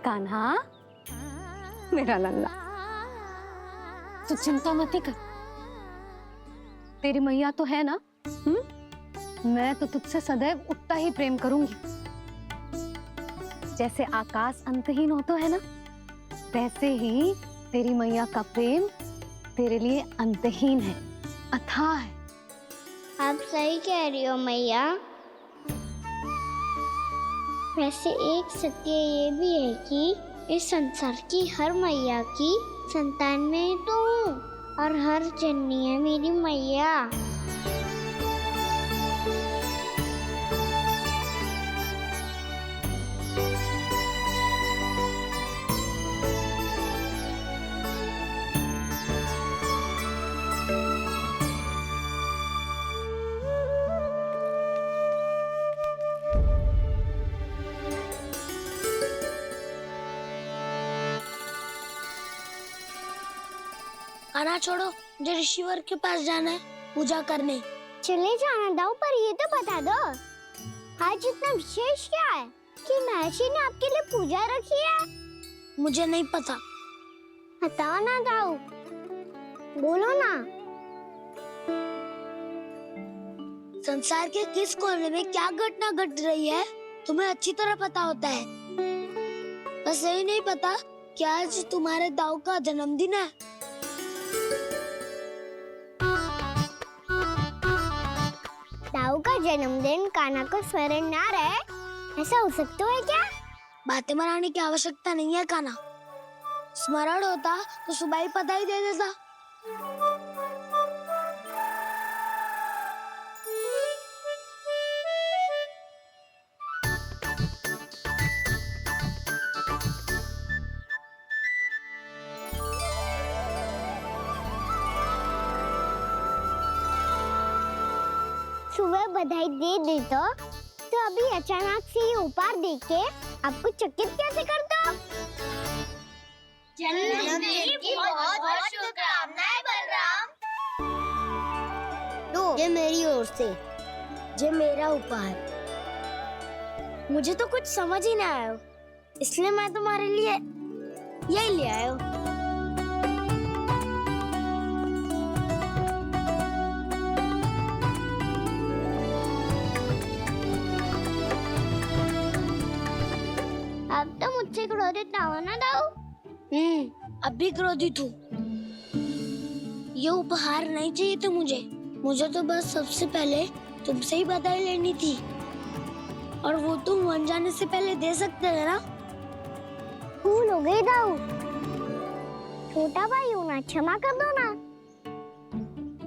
कान्हा मेरा लल्ला, तू चिंता मत कर, तेरी मैया तो है ना। मैं तो तुझसे सदैव उतना ही प्रेम करूंगी। जैसे आकाश अंतहीन होता है ना, वैसे ही तेरी मैया का प्रेम तेरे लिए अंतहीन है, अथाह है। आप सही कह रही हो मैया। वैसे एक सत्य ये भी है कि इस संसार की हर मैया की संतान में तो हूँ, और हर जननी है मेरी मैया। आना छोड़ो, मुझे ऋषिवर के पास जाना है पूजा करने। चले जाना दाऊ, पर ये तो बता दो आज इतना विशेष क्या है कि महर्षि ने आपके लिए पूजा रखी है? मुझे नहीं पता। बताओ ना दाऊ, बोलो ना। संसार के किस कोने में क्या घटना घट रही है तुम्हें अच्छी तरह पता होता है। बस यही नहीं पता कि आज तुम्हारे दाऊ का जन्मदिन है। दाऊ का जन्मदिन कान्हा को स्मरण ना रहे, ऐसा हो सकता है क्या? बातें बनाने की आवश्यकता नहीं है कान्हा। स्मरण होता तो सुबह ही पता ही दे देता। सुबह बधाई दे देता तो अभी अचानक से ये उपहार देख के आपको चकित कैसे कर दो? जन्मदिन की बहुत-बहुत शुभकामनाएं बलराम। लो, ये मेरी ओर से, ये मेरा उपहार। मुझे तो कुछ समझ ही ना आया, इसलिए मैं तुम्हारे लिए यही ले आया हूँ। अब तो मुझसे क्रोधित ना हो ना दाऊ। अब भी क्रोधित हूँ। ये उपहार नहीं चाहिए थे मुझे तो बस सबसे पहले तुमसे ही बधाई लेनी थी, और वो तुम बन जाने से पहले दे सकते थे ना। भूल हो गई दाऊ, छोटा भाई हूँ ना, क्षमा कर दो ना।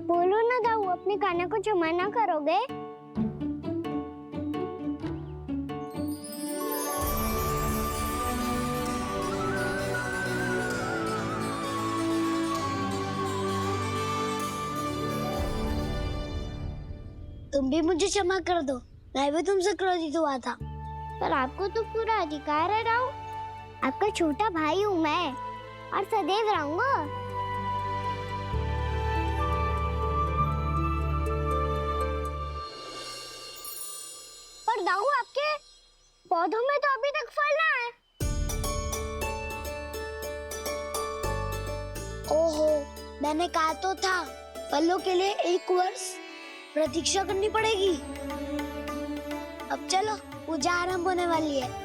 बोलो ना दाऊ, अपने कान्हा को क्षमा ना करोगे? तुम भी मुझे क्षमा कर दो, मैं भी तुमसे क्रोधित हुआ था। पर आपको तो पूरा अधिकार है दाऊ, आपका छोटा भाई हूँ मैं और सदैव रहूंगा। पर दाऊ, आपके पौधों में तो अभी तक फल ना है। ओहो, मैंने कहा तो था फलों के लिए 1 वर्ष प्रतीक्षा करनी पड़ेगी। अब चलो, पूजा आरंभ होने वाली है।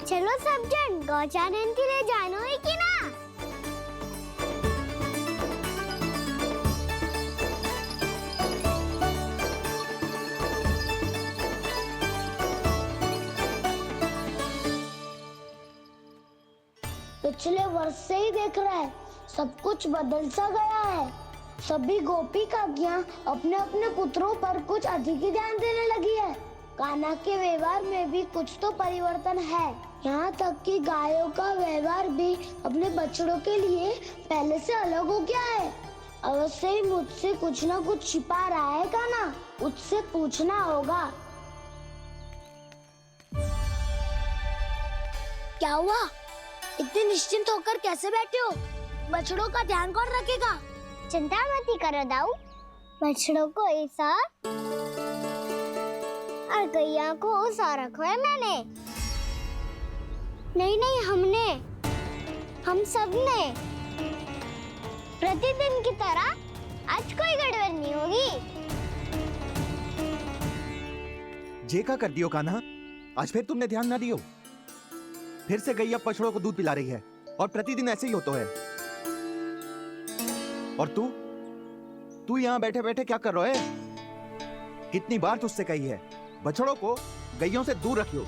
चलो सब जन गौचारण के लिए जानो है कि ना? पिछले वर्ष से ही देख रहा है, सब कुछ बदल सा गया है। सभी गोपी काकियां अपने अपने पुत्रों पर कुछ अधिक ही ध्यान देने लगी है। कान्हा के व्यवहार में भी कुछ तो परिवर्तन है। यहाँ तक कि गायों का व्यवहार भी अपने बछड़ों के लिए पहले से अलग हो गया है। अवश्य ही मुझसे कुछ ना कुछ छिपा रहा है कान्हा, उससे पूछना होगा। क्या हुआ? इतने निश्चिंत होकर कैसे बैठे हो? बछड़ों का ध्यान कौन रखेगा? चिंता मत करो दाऊ, बछड़ों को ऐसा और गैया को उसा रखा है मैंने। नहीं, हम सब ने प्रतिदिन की तरह आज कोई गड़बड़ नहीं होगी। जे का कर दियो कान्हा, आज फिर तुमने ध्यान ना दियो। फिर से गैया बछड़ों को दूध पिला रही है और प्रतिदिन ऐसे ही होता है। और तू यहाँ बैठे बैठे क्या कर रहा है? कितनी बार तुझसे कही है बछड़ों को गैयों से दूर रखियो।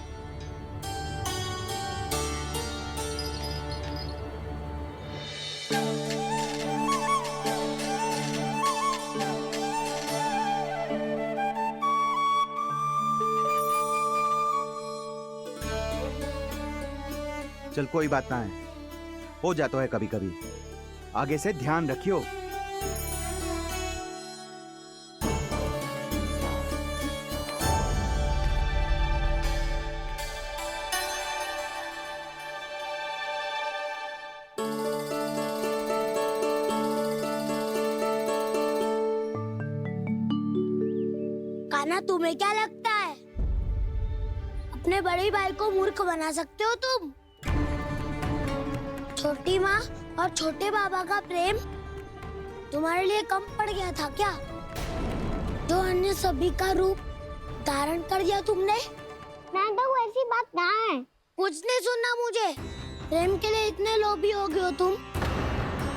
चल कोई बात ना है, हो जाता है कभी कभी। आगे से ध्यान रखियो। कान्हा, तुम्हें क्या लगता है अपने बड़े भाई को मूर्ख बना सकते हो तुम? छोटी माँ और छोटे बाबा का प्रेम तुम्हारे लिए कम पड़ गया था क्या? जो अन्य सभी का रूप धारण कर दिया तुमने? ना दाऊ, ऐसी बात ना है। कुछ नहीं सुनना मुझे। प्रेम के लिए इतने लोभी हो गए हो तुम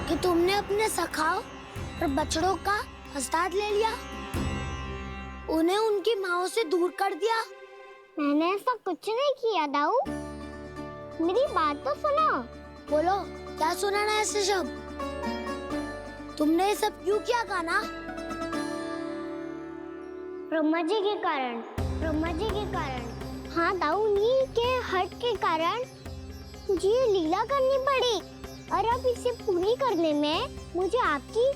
कि तुमने अपने सखाओ और बछड़ों का हस्ताक्षर ले लिया, उन्हें उनकी माँओं से दूर कर दिया। मैंने ऐसा कुछ नहीं किया दाऊ, मेरी बात तो सुनो। बोलो, क्या सुनाना है ऐसे शब्द? तुमने ये सब क्यों किया कान्हा? ब्रह्मा जी के कारण। हाँ दाऊ, नील के हट के कारण मुझे ये लीला करनी पड़ी, और अब इसे पूरी करने में मुझे आपकी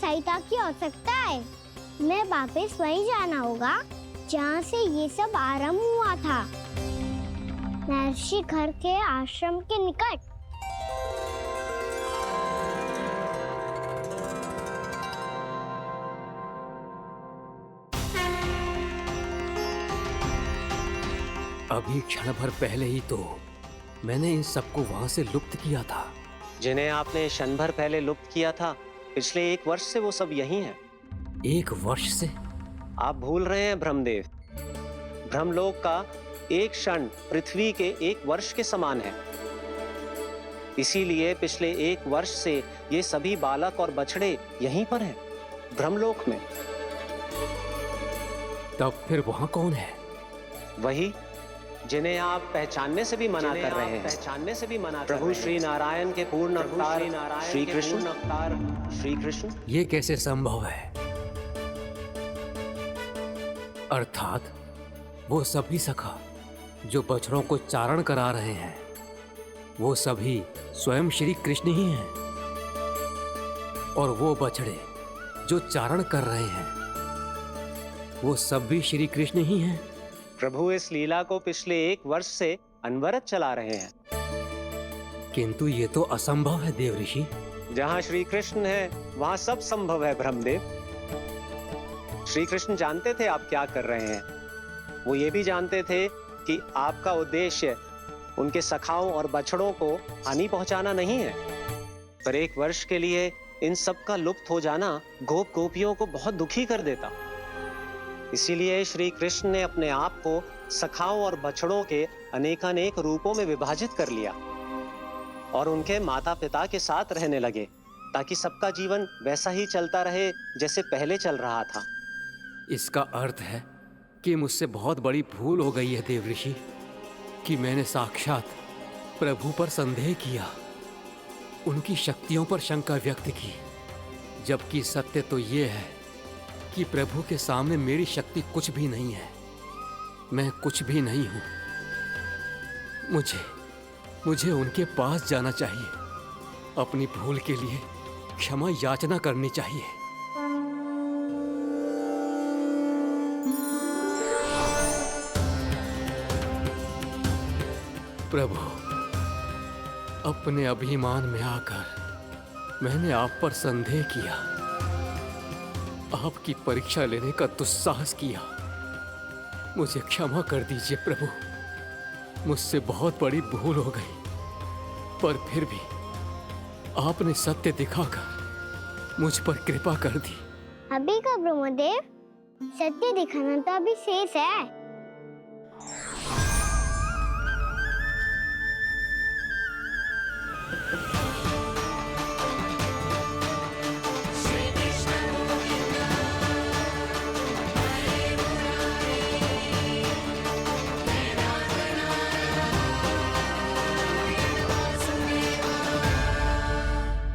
सहायता की आवश्यकता है। मैं वापस वहीं जाना होगा जहाँ से ये सब आरंभ हुआ था, महर्षि घर के आश्रम के निकट। अभी क्षण भर पहले ही तो मैंने इन सबको वहां से लुप्त किया था। जिन्हें आपने क्षण भर पहले लुप्त किया था, पिछले 1 वर्ष से वो सब यहीं हैं। 1 वर्ष से? आप भूल रहे हैं ब्रह्मदेव, ब्रह्मलोक का एक क्षण पृथ्वी के 1 वर्ष के समान है। इसीलिए पिछले 1 वर्ष से ये सभी बालक और बछड़े यहीं पर हैं, ब्रह्मलोक में। तब फिर वहां कौन है? वही जिन्हें आप पहचानने से भी मना कर रहे हैं, प्रभु श्री नारायण के पूर्ण अवतार श्री कृष्ण। ये कैसे संभव है? अर्थात वो सभी सखा जो बछड़ों को चारण करा रहे हैं, वो सभी स्वयं श्री कृष्ण ही हैं, और वो बछड़े जो चारण कर रहे हैं, वो सब भी श्री कृष्ण ही हैं। प्रभु इस लीला को पिछले 1 वर्ष से अनवरत चला रहे हैं। किंतु ये तो असंभव है देव ऋषि। जहाँ श्री कृष्ण है वहाँ सब संभव है ब्रह्मदेव। श्री कृष्ण जानते थे आप क्या कर रहे हैं। वो ये भी जानते थे कि आपका उद्देश्य उनके सखाओं और बछड़ों को हानि पहुंचाना नहीं है, पर 1 वर्ष के लिए इन सब का लुप्त हो जाना गोप गोपियों को बहुत दुखी कर देता। इसीलिए श्री कृष्ण ने अपने आप को सखाओं और बछड़ों के अनेकानेक रूपों में विभाजित कर लिया और उनके माता पिता के साथ रहने लगे, ताकि सबका जीवन वैसा ही चलता रहे जैसे पहले चल रहा था। इसका अर्थ है कि मुझसे बहुत बड़ी भूल हो गई है देव ऋषि, कि मैंने साक्षात प्रभु पर संदेह किया, उनकी शक्तियों पर शंका व्यक्त की, जबकि सत्य तो ये है कि प्रभु के सामने मेरी शक्ति कुछ भी नहीं है। मैं कुछ भी नहीं हूं। मुझे उनके पास जाना चाहिए। अपनी भूल के लिए क्षमा याचना करनी चाहिए। प्रभु, अपने अभिमान में आकर मैंने आप पर संदेह किया, आपकी परीक्षा लेने का दुस्साहस किया। मुझे क्षमा कर दीजिए प्रभु, मुझसे बहुत बड़ी भूल हो गई, पर फिर भी आपने सत्य दिखाकर मुझ पर कृपा कर दी। अभी का ब्रह्मदेव, सत्य दिखाना तो अभी शेष है।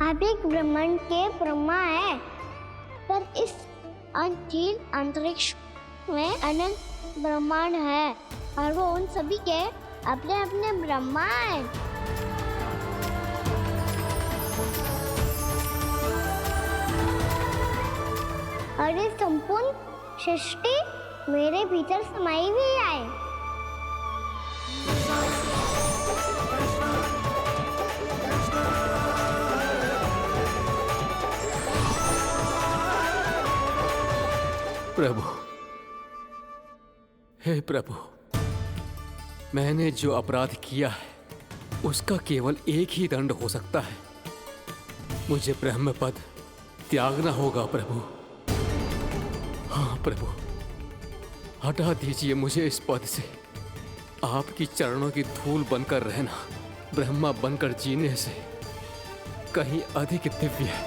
आप एक ब्रह्मांड के ब्रह्मा है, पर इस अनंत अंतरिक्ष में अनंत ब्रह्मांड है और वो उन सभी के अपने अपने ब्रह्मा है। और ये संपूर्ण सृष्टि मेरे भीतर समाई हुई है। प्रभु, हे प्रभु, मैंने जो अपराध किया है उसका केवल एक ही दंड हो सकता है। मुझे ब्रह्म पद त्यागना होगा प्रभु। हाँ प्रभु, हटा दीजिए मुझे इस पद से। आपकी चरणों की धूल बनकर रहना ब्रह्मा बनकर जीने से कहीं अधिक दिव्य है।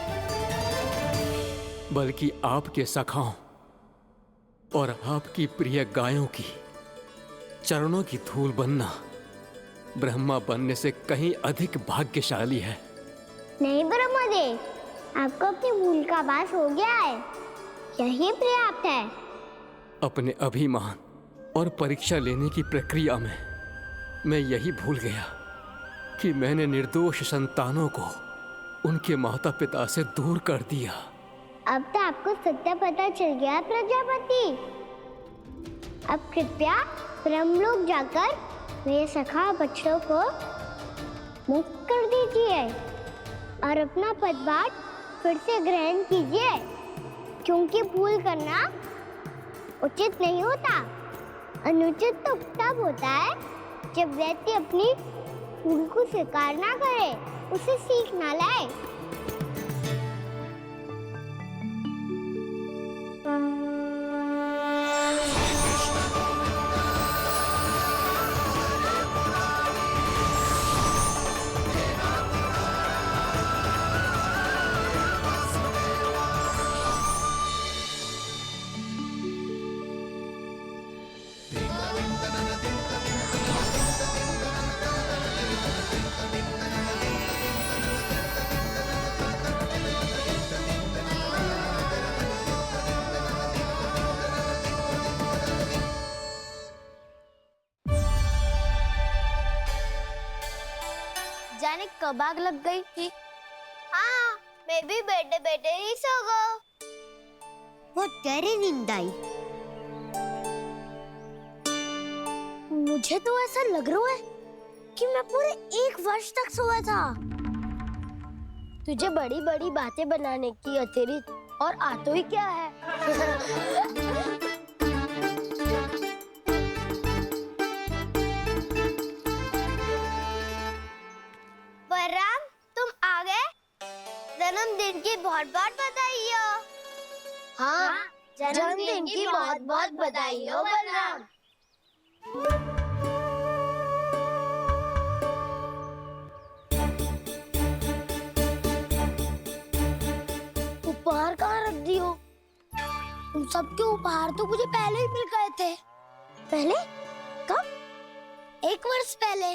बल्कि आपके सखाओं और आपकी प्रिय गायों की चरणों की धूल बनना ब्रह्मा बनने से कहीं अधिक भाग्यशाली है। नहीं ब्रह्मदेव, आपको अपनी भूल का आभास हो गया है, यही पर्याप्त है। अपने अभिमान और परीक्षा लेने की प्रक्रिया में मैं यही भूल गया कि मैंने निर्दोष संतानों को उनके माता पिता से दूर कर दिया। अब तो आपको सत्य पता चल गया प्रजापति। अब कृपया ब्रह्मलोक जाकर मेरे सखा बच्चों को मुक्त कर दीजिए और अपना पदभार फिर से ग्रहण कीजिए, क्योंकि भूल करना उचित नहीं होता। अनुचित तो तब होता है जब व्यक्ति अपनी भूल को स्वीकार ना करे, उसे सीख ना लाए। जाने कब आग लग गई थी। हाँ, मैं भी बैठे बैठे ही सो गया। बहुत गहरी नींद आई। मुझे तो ऐसा लग रहा है कि मैं पूरे 1 वर्ष तक सोया था। तुझे बड़ी बड़ी बातें बनाने की अतिरिक्त और आता ही क्या है। बलराम, तुम आ गए? जन्मदिन की बहुत बहुत बधाई हो। हाँ, जन्मदिन की बहुत बहुत बधाई हो बलराम। उपहार कहाँ रख दी हो? उन सबके उपहार तो मुझे पहले ही मिल गए थे। पहले? कब? 1 वर्ष पहले।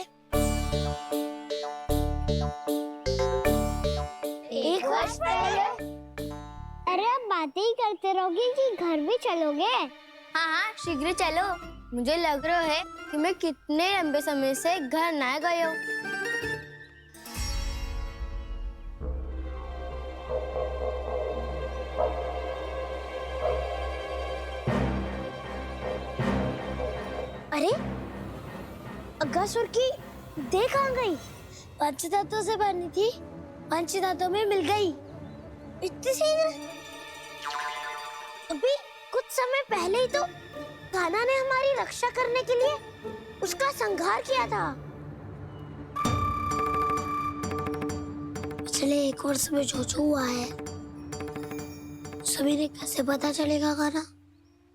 1 वर्ष पहले? अरे अब बातें ही करते रहोगे कि घर भी चलोगे? हाँ हाँ, शीघ्र चलो। मुझे लग रहा है कि मैं कितने लंबे समय से घर ना गया हूँ। अरे अगासुर की देह कहाँ गई? पंचतत्वों से बनी थी, पंचतत्वों में मिल गई। इतनी शीघ्र? अभी कुछ समय पहले ही तो कान्हा ने हमारी रक्षा करने के लिए उसका संहार किया था। पिछले 1 वर्ष में जो जो हुआ है सभी ने कैसे पता चलेगा कान्हा?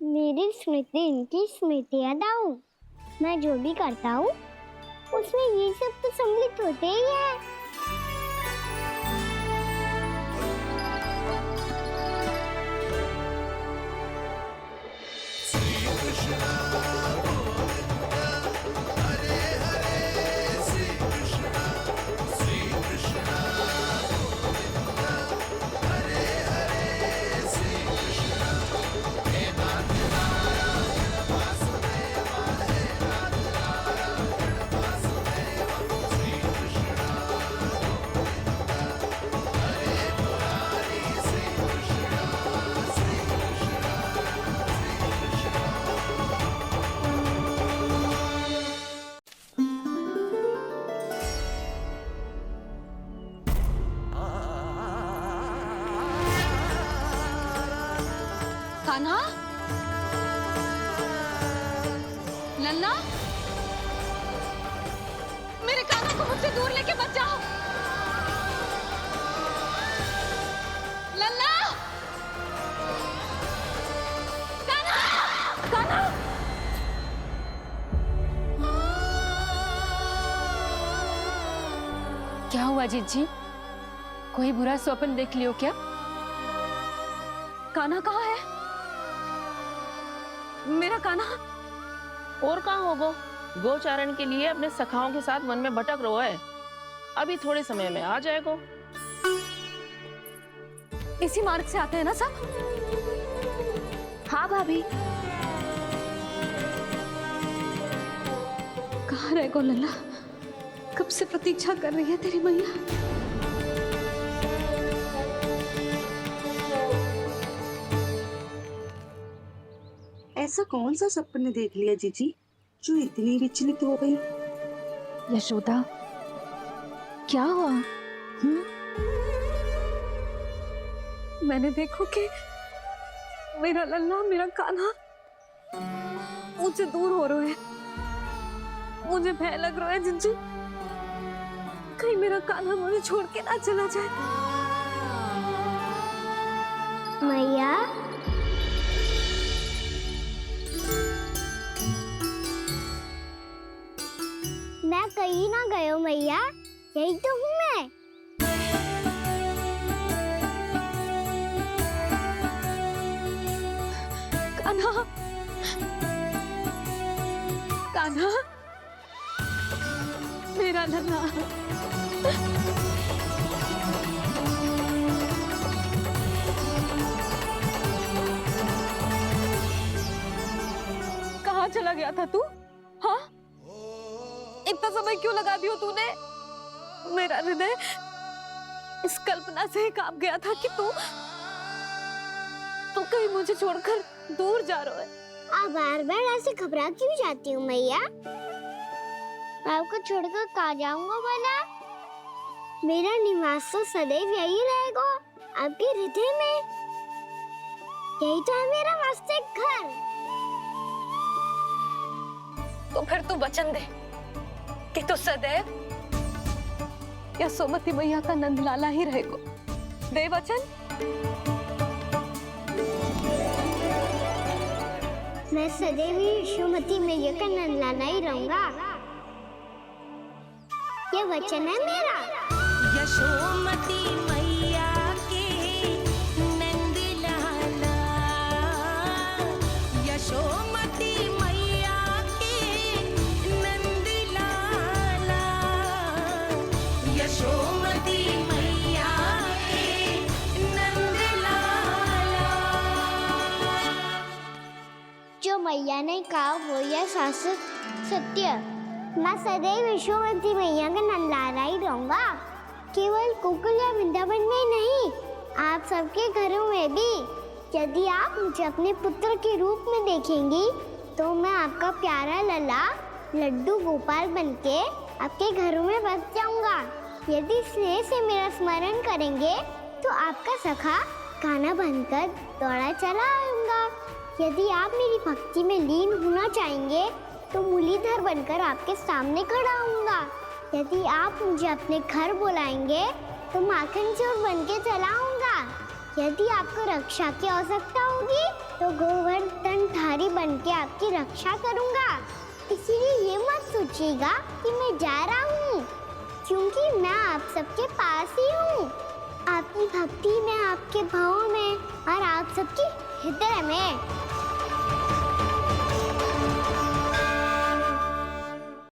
मेरी स्मृति इनकी स्मृति है दाऊ। मैं जो भी करता हूँ उसमें ये सब तो सम्मिलित होते ही है। कान्हा, लल्ला, मेरे कान्हा को मुझसे दूर लेके मत जाओ। लल्ला, कान्हा, कान्हा। क्या हुआ जीजी? कोई बुरा स्वप्न देख लियो क्या? कान्हा कहाँ है? मेरा कान्हा? और कहाँ होगो? गोचारण के लिए अपने सखाओं के साथ वन में भटक रहो है। अभी थोड़े समय में आ जाएगो। इसी मार्ग से आते हैं ना सब? हाँ भाभी। कहाँ रह गो लल्ला? कब से प्रतीक्षा कर रही है तेरी मैया। ऐसा कौन सा सपने देख लिया जीजी जो इतनी विचलित हो गई? यशोदा, क्या हुआ? मैंने देखो कि मेरा लल्ला, मेरा कान्हा मुझसे दूर हो रहे हैं। मुझे भय लग रहा है जीजी, कहीं मेरा कान्हा मुझे छोड़ के ना चला जाए। मैया, मैं कहीं ना गया हूँ मैया, यही तो हूँ मैं। कान्हा, कान्हा, मेरा लल्ला। कहाँ चला गया था तू? हाँ, इतना समय क्यों लगा दिया तूने? मेरा हृदय इस कल्पना से ही कांप गया था कि तू कहीं मुझे छोड़कर दूर जा रहा है। आप बार बार ऐसे घबरा क्यों जाती हूँ मैया? आपको छोड़कर कहाँ जाऊंगा भला? मेरा निवास तो सदैव यही रहेगा, आपके हृदय में। यही तो है मेरा वास्तविक घर। तो फिर तू वचन दे कि तू सदैव यशोमती मैया का नंदलाला ही रहेगा। दे वचन। मैं सदैव यशोमती मैया का नंदलाला ही रहूंगा। ये वचन है मेरा। यशोमती मैया के नंदलाला, यशोमती मैया के नंदलाला, यशोमती मैया के नंदलाला। जो मैया ने कहा वो यह शाश्वत सत्य। मैं सदैव यशोमती मैया का नंदलाला ही रहूंगा, केवल गोकुल या वृंदावन में नहीं, आप सबके घरों में भी। यदि आप मुझे अपने पुत्र के रूप में देखेंगी तो मैं आपका प्यारा लला लड्डू गोपाल बनके आपके घरों में बस जाऊंगा। यदि स्नेह से मेरा स्मरण करेंगे तो आपका सखा गाना बनकर दौड़ा चला आऊंगा। यदि आप मेरी भक्ति में लीन होना चाहेंगे तो मुरलीधर बनकर आपके सामने खड़ा होऊंगा। यदि आप मुझे अपने घर बुलाएंगे तो माखन चोर बनके चला आऊंगा। यदि आपको रक्षा की आवश्यकता होगी तो गोवर्धनधारी बनके आपकी रक्षा करूंगा। इसीलिए ये मत सोचिएगा कि मैं जा रहा हूँ, क्योंकि मैं आप सबके पास ही हूँ, आपकी भक्ति में, आपके भाव में और आप सबके हृदय में।